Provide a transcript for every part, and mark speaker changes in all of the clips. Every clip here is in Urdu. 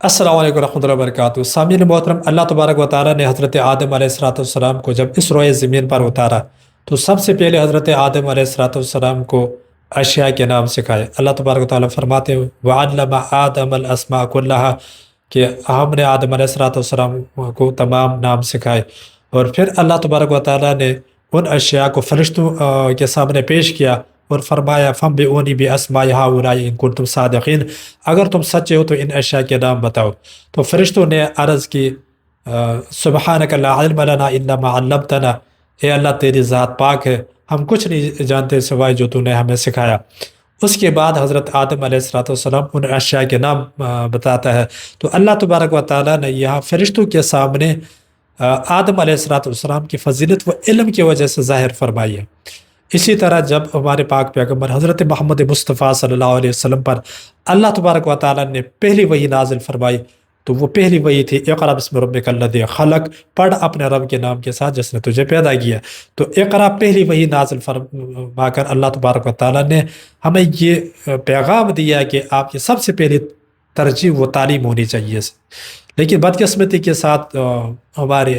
Speaker 1: السلام علیکم ورحمۃ اللہ وبرکاتہ۔ سامعین محترم، اللہ تبارک و تعالیٰ نے حضرت آدم علیہ السلام کو جب اس روئے زمین پر اتارا تو سب سے پہلے حضرت آدم علیہ السلام کو اشیاء کے نام سکھائے۔ اللہ تبارک و تعالیٰ فرماتے ہیں وَعَلَّمَ آدَمَ الْأَسْمَاءَ كُلَّهَا کہ ہم نے آدم علیہ السلام کو تمام نام سکھائے، اور پھر اللہ تبارک و تعالیٰ نے ان اشیاء کو فرشتوں کے سامنے پیش کیا اور فرمایا فَانبِئُونِی بِأَسْمَاءِ هَؤُلَاءِ إِن كُنتُم صَادِقِینَ، اگر تم سچے ہو تو ان اشیاء کے نام بتاؤ۔ تو فرشتوں نے عرض کی سبحانک لا علم لنا الا ما علمتنا، اے اللہ تیری ذات پاک ہے، ہم کچھ نہیں جانتے سوائے جو تو نے ہمیں سکھایا۔ اس کے بعد حضرت آدم علیہ السلام ان اشیاء کے نام بتاتا ہے۔ تو اللہ تبارک و تعالیٰ نے یہاں فرشتوں کے سامنے آدم علیہ السلام کی فضیلت و علم کی وجہ سے ظاہر فرمائی ہے۔ اسی طرح جب ہمارے پاک پیغمبر حضرت محمد مصطفیٰ صلی اللہ علیہ وسلم پر اللہ تبارک و تعالیٰ نے پہلی وحی نازل فرمائی تو وہ پہلی وحی تھی اقرأ بسم ربک الذی خلق، پڑھ اپنے رب کے نام کے ساتھ جس نے تجھے پیدا کیا۔ تو اقرأ پہلی وحی نازل فرما کر اللہ تبارک و تعالیٰ نے ہمیں یہ پیغام دیا کہ آپ کی سب سے پہلی ترجیح وہ تعلیم ہونی چاہیے۔ لیکن بدقسمتی کے ساتھ ہماری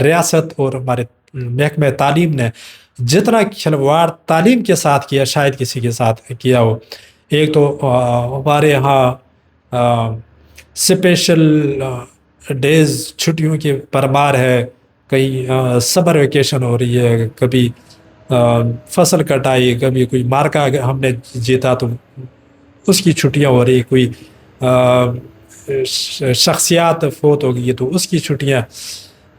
Speaker 1: ریاست اور ہمارے محکمہ تعلیم نے جتنا کھلواڑ تعلیم کے ساتھ کیا شاید کسی کے ساتھ کیا ہو۔ ایک تو ہمارے ہاں اسپیشل ڈیز چھٹیوں کی پرمار ہے، کہیں سمر ویکیشن ہو رہی ہے، کبھی فصل کٹائی، کبھی کوئی مارکا ہم نے جیتا تو اس کی چھٹیاں ہو رہی، کوئی شخصیات فوت ہو گئی تو اس کی چھٹیاں،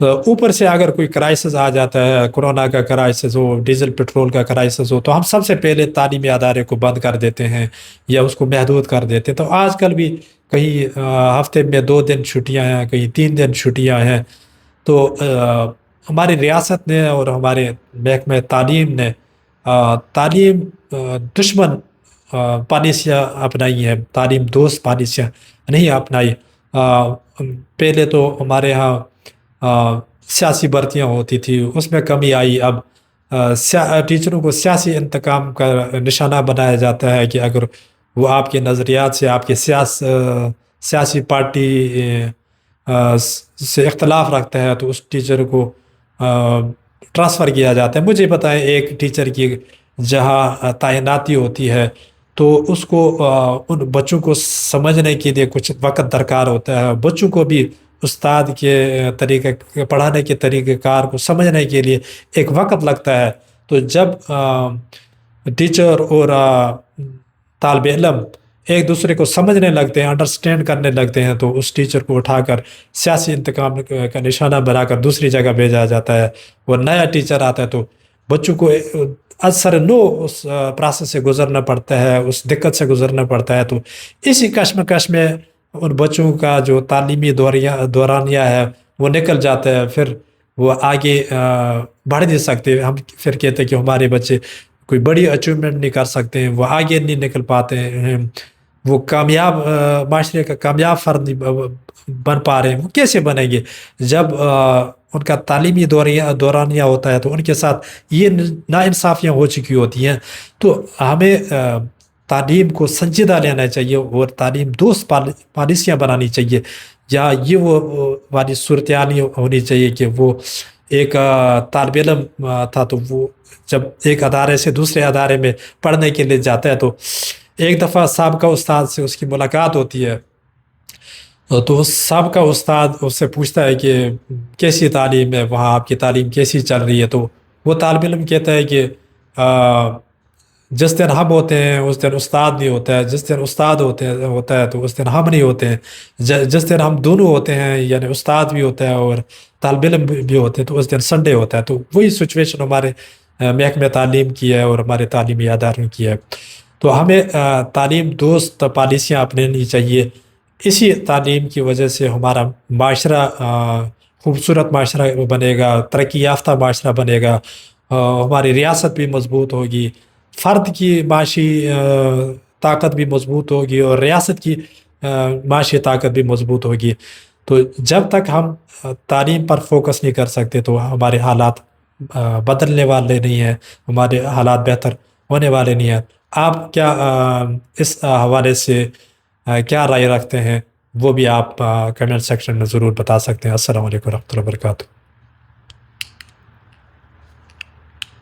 Speaker 1: اوپر سے اگر کوئی کرائسس آ جاتا ہے، کورونا کا کرائسس ہو، ڈیزل پٹرول کا کرائسس ہو، تو ہم سب سے پہلے تعلیمی ادارے کو بند کر دیتے ہیں یا اس کو محدود کر دیتے ہیں۔ تو آج کل بھی کہیں ہفتے میں 2 دن چھٹیاں ہیں، کہیں 3 دن چھٹیاں ہیں۔ تو ہماری ریاست نے اور ہمارے محکمہ تعلیم نے تعلیم دشمن پالیسیاں اپنائی ہیں، تعلیم دوست پالیسیاں نہیں اپنائی۔ پہلے تو ہمارے ہاں سیاسی بھرتیاں ہوتی تھی، اس میں کمی آئی۔ اب ٹیچروں کو سیاسی انتقام کا نشانہ بنایا جاتا ہے کہ اگر وہ آپ کے نظریات سے، آپ کے سیاسی پارٹی سے اختلاف رکھتا ہے تو اس ٹیچر کو ٹرانسفر کیا جاتا ہے۔ مجھے بتائیں، ایک ٹیچر کی جہاں تعیناتی ہوتی ہے تو اس کو ان بچوں کو سمجھنے کے لیے کچھ وقت درکار ہوتا ہے، بچوں کو بھی استاد کے طریقے پڑھانے کے طریقہ کار کو سمجھنے کے لیے ایک وقت لگتا ہے۔ تو جب ٹیچر اور طالب علم ایک دوسرے کو سمجھنے لگتے ہیں، انڈرسٹینڈ کرنے لگتے ہیں، تو اس ٹیچر کو اٹھا کر سیاسی انتقام کا نشانہ بنا کر دوسری جگہ بھیجا جاتا ہے۔ وہ نیا ٹیچر آتا ہے تو بچوں کو اثر نو اس پروسیس سے گزرنا پڑتا ہے، اس دقت سے گزرنا پڑتا ہے۔ تو اسی کشمکش میں ان بچوں کا جو تعلیمی دورانیہ ہے وہ نکل جاتا ہے، پھر وہ آگے بڑھ نہیں سکتے۔ ہم پھر کہتے ہیں کہ ہمارے بچے کوئی بڑی اچیومنٹ نہیں کر سکتے ہیں، وہ آگے نہیں نکل پاتے ہیں، وہ کامیاب معاشرے کا کامیاب فرد نہیں بن پا رہے ہیں۔ وہ کیسے بنیں گے جب ان کا تعلیمی دورانیہ ہوتا ہے تو ان کے ساتھ یہ ناانصافیاں ہو چکی ہوتی ہیں۔ تو ہمیں تعلیم کو سنجیدہ لینا چاہیے اور تعلیم دوست پالیسیاں بنانی چاہیے، یا یہ وہ والی صورتحال ہونی چاہیے کہ وہ ایک طالب علم تھا تو وہ جب ایک ادارے سے دوسرے ادارے میں پڑھنے کے لیے جاتا ہے تو ایک دفعہ سابقہ استاد سے اس کی ملاقات ہوتی ہے، تو اس سابقہ استاد اس سے پوچھتا ہے کہ کیسی تعلیم ہے وہاں، آپ کی تعلیم کیسی چل رہی ہے؟ تو وہ طالب علم کہتا ہے کہ جس دن ہم ہوتے ہیں اس دن استاد نہیں ہوتا ہے، جس دن استاد ہوتا ہے تو اس دن ہم نہیں ہوتے ہیں، جس دن ہم دونوں ہوتے ہیں یعنی استاد بھی ہوتا ہے اور طالب علم بھی ہوتے ہیں تو اس دن سنڈے ہوتا ہے۔ تو وہی سچویشن ہمارے محکمہ تعلیم کی ہے اور ہمارے تعلیمی اداروں کی ہے۔ تو ہمیں تعلیم دوست پالیسیاں اپنانی چاہیے۔ اسی تعلیم کی وجہ سے ہمارا معاشرہ خوبصورت معاشرہ بنے گا، ترقی یافتہ معاشرہ بنے گا، ہماری ریاست بھی مضبوط ہوگی، فرد کی معاشی طاقت بھی مضبوط ہوگی اور ریاست کی معاشی طاقت بھی مضبوط ہوگی۔ تو جب تک ہم تعلیم پر فوکس نہیں کر سکتے تو ہمارے حالات بدلنے والے نہیں ہیں، ہمارے حالات بہتر ہونے والے نہیں ہیں۔ آپ کیا اس حوالے سے کیا رائے رکھتے ہیں؟ وہ بھی آپ کمنٹ سیکشن میں ضرور بتا سکتے ہیں۔ السلام علیکم ورحمۃ اللہ وبرکاتہ۔